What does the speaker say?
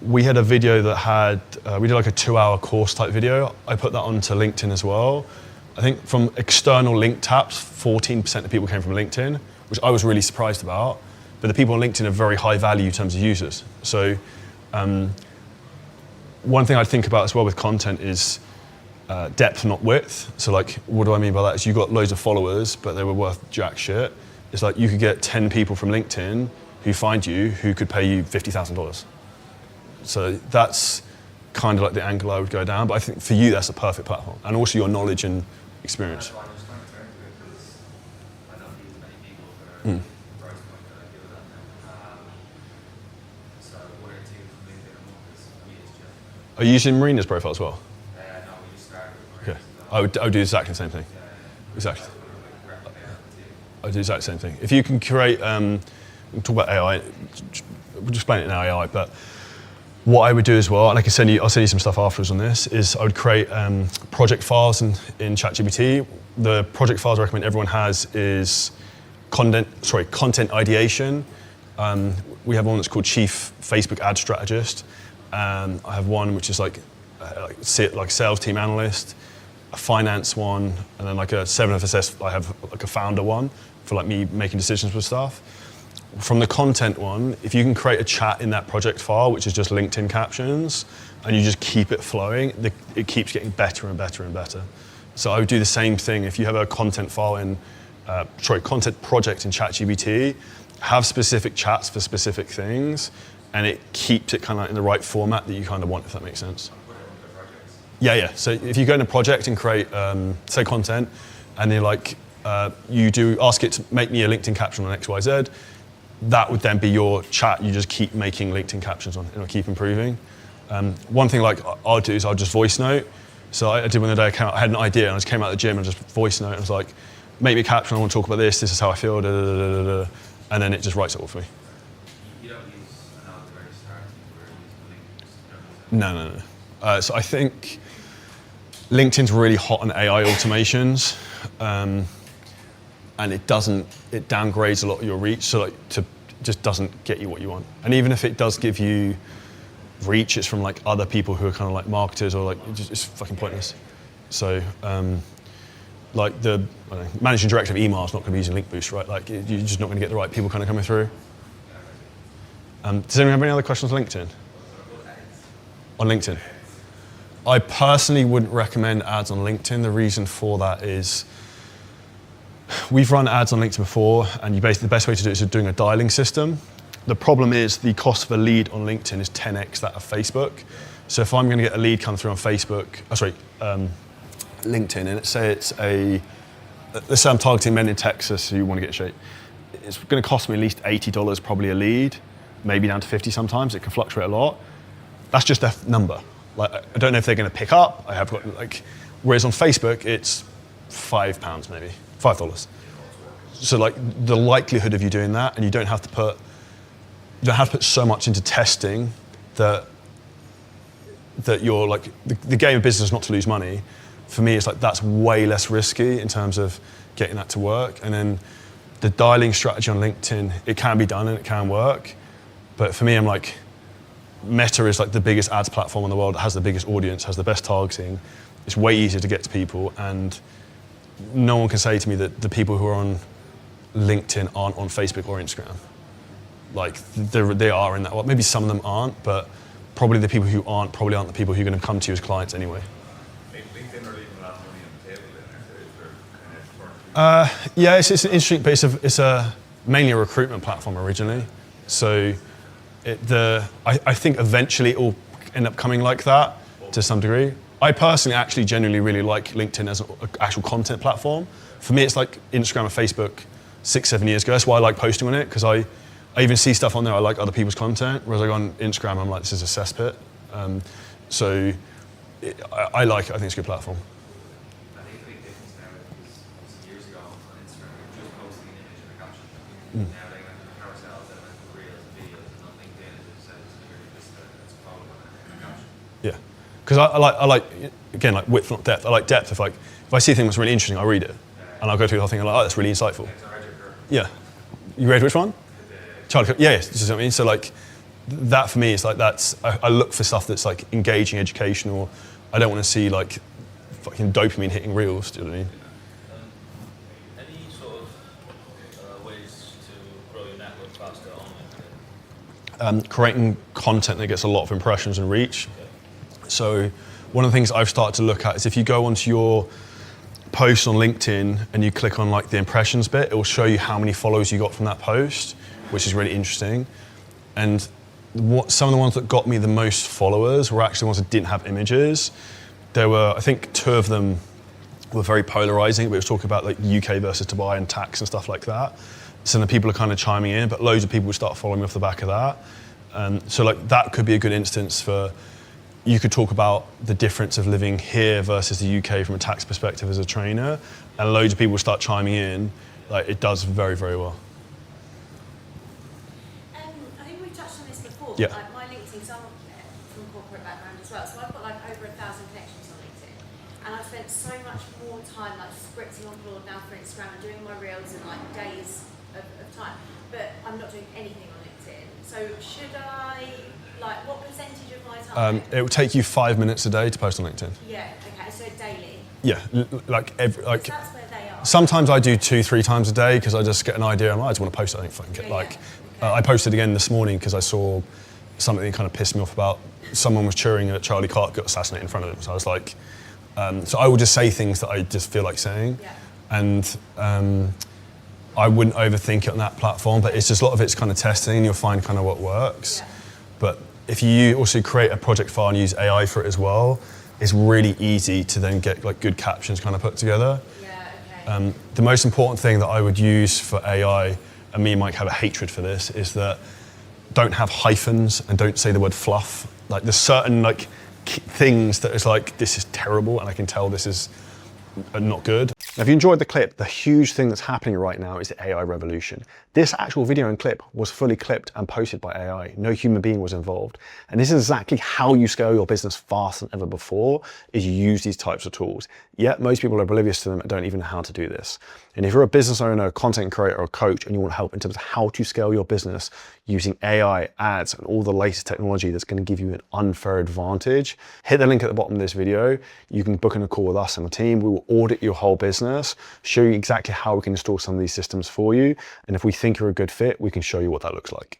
we had a video that had, we did like a 2-hour course type video. I put that onto LinkedIn as well. I think from external link taps, 14% of people came from LinkedIn, which I was really surprised about. But the people on LinkedIn are very high value in terms of users. So one thing I'd think about as well with content is depth, not width. So like, what do I mean by that? Is you got loads of followers, but they were worth jack shit. It's like you could get 10 people from LinkedIn who find you, who could pay you $50,000. So that's kind of like the angle I would go down. But I think for you, that's a perfect platform. And also your knowledge and experience. That's why I was trying to turn to it, because I don't use many people for the price point that I do that now. So one or two from LinkedIn a month is for me is just. Are you using Marina's profile as well? No, we just started with Marina's. Okay. I would do exactly the same thing. Exactly. I would do exactly the same thing. If you can create, we'll talk about AI, we'll just explain it in AI, but what I would do as well, and I'll send you some stuff afterwards on this, is I would create project files in ChatGPT. The project files I recommend everyone has is content ideation. We have one that's called Chief Facebook Ad Strategist. I have one which is like sales team analyst, a finance one, and then like a 7FSS, I have like a founder one for like me making decisions with stuff. From the content one, if you can create a chat in that project file, which is just LinkedIn captions, and you just keep it flowing, it keeps getting better and better and better. So I would do the same thing if you have a content file in, content project in ChatGPT, have specific chats for specific things, and it keeps it kind of in the right format that you kind of want, if that makes sense. Yeah. So if you go in a project and create, say, content, and you're like, ask it to make me a LinkedIn caption on XYZ, that would then be your chat. You just keep making LinkedIn captions on it, and keep improving. One thing like I'll do is I'll just voice note. So I did one the day I had an idea, and I just came out of the gym and just voice note. And I was like, make me a caption. I want to talk about this. This is how I feel. Da, da, da, da, da. And then it just writes it all for me. You don't use an at the very start, or use No. So I think LinkedIn's really hot on AI automations. And it downgrades a lot of your reach, so like just doesn't get you what you want. And even if it does give you reach, it's from like other people who are kind of like marketers, or like it's fucking pointless. So like the managing director of email is not going to be using Link Boost, right? Like you're just not going to get the right people kind of coming through. Does anyone have any other questions on LinkedIn? On LinkedIn, I personally wouldn't recommend ads on LinkedIn. The reason for that is, we've run ads on LinkedIn before, and the best way to do it is doing a dialing system. The problem is the cost of a lead on LinkedIn is 10x that of Facebook. So if I'm going to get a lead come through on LinkedIn, and let's say I'm targeting men in Texas who want to get in shape, it's going to cost me at least $80 probably a lead, maybe down to 50 sometimes. It can fluctuate a lot. That's just a number. Like I don't know if they're going to pick up. Whereas on Facebook, it's £5 maybe. $5. So like the likelihood of you doing that, and you don't have to put so much into testing that you're like, the game of business is not to lose money. For me, it's like that's way less risky in terms of getting that to work. And then the dialing strategy on LinkedIn, it can be done and it can work. But for me, I'm like, Meta is like the biggest ads platform in the world. It has the biggest audience, has the best targeting. It's way easier to get to people, and no one can say to me that the people who are on LinkedIn aren't on Facebook or Instagram. Like they are in that. Well, maybe some of them aren't, but probably the people who aren't probably aren't the people who are going to come to you as clients anyway. LinkedIn are leaving a lot of money on the table then, yeah, it's an interesting, but it's mainly a recruitment platform originally. So I think eventually it will end up coming like that to some degree. I personally actually genuinely really like LinkedIn as an actual content platform. For me, it's like Instagram and Facebook 6-7 years ago. That's why I like posting on it, because I even see stuff on there I like other people's content, whereas I go on Instagram, I'm like, this is a cesspit. I think it's a good platform. I think the big difference now is years ago on Instagram, we were just posting an image and a caption. Now they went to the carousels, they went to the reels, videos, and on LinkedIn it just says it's a photo and a caption. Yeah. Because I like again, like width, not depth. I like depth. If I see a thing that's really interesting, I'll read it. And I'll go through the whole thing and I'm like, oh, that's really insightful. Yeah. You read which one? Charlie Kirk. Yeah, this is what I mean. So like, that for me is like I look for stuff that's like engaging, educational. I don't want to see like fucking dopamine hitting reels. Do you know what I mean? Any sort of ways to grow your network faster on LinkedIn? Creating content that gets a lot of impressions and reach. So one of the things I've started to look at is if you go onto your post on LinkedIn and you click on like the impressions bit, it will show you how many followers you got from that post, which is really interesting. And some of the ones that got me the most followers were actually ones that didn't have images. There were, I think, 2 of them were very polarizing. We were talking about like UK versus Dubai and tax and stuff like that. So then people are kind of chiming in, but loads of people would start following me off the back of that. So like that could be a good instance for, you could talk about the difference of living here versus the UK from a tax perspective as a trainer, and loads of people start chiming in. Like it does very, very well. I think we touched on this before. Yeah. Like my LinkedIn, so I'm from a corporate background as well, so I've got like over 1,000 connections on LinkedIn, and I've spent so much more time like scripting on board now for Instagram and doing my reels in like days of time, but I'm not doing anything on LinkedIn. So should I, like, what percentage of my time? It will take you 5 minutes a day to post on LinkedIn. Yeah. Okay. So daily. Yeah, like every like. That's where they are. Sometimes I do 2-3 times a day because I just get an idea. I just want to post something. Fucking like, I posted again this morning because I saw something that kind of pissed me off about someone was cheering that Charlie Clark got assassinated in front of him. So I was like, so I will just say things that I just feel like saying, and I wouldn't overthink it on that platform. But it's just a lot of it's kind of testing, and you'll find kind of what works. Yeah. But if you also create a project file and use AI for it as well, it's really easy to then get like good captions kind of put together. Yeah. Okay. The most important thing that I would use for AI, and me and Mike have a hatred for this, is that don't have hyphens and don't say the word fluff. Like there's certain like things that is like, this is terrible and I can tell this is not good. Now, if you enjoyed the clip, the huge thing that's happening right now is the AI revolution. This actual video and clip was fully clipped and posted by AI. No human being was involved. And this is exactly how you scale your business faster than ever before, is you use these types of tools. Yet most people are oblivious to them and don't even know how to do this. And if you're a business owner, a content creator, or a coach, and you want help in terms of how to scale your business using AI, ads, and all the latest technology that's going to give you an unfair advantage, hit the link at the bottom of this video. You can book in a call with us and the team. We will audit your whole business, show you exactly how we can install some of these systems for you. And if we think you're a good fit, we can show you what that looks like.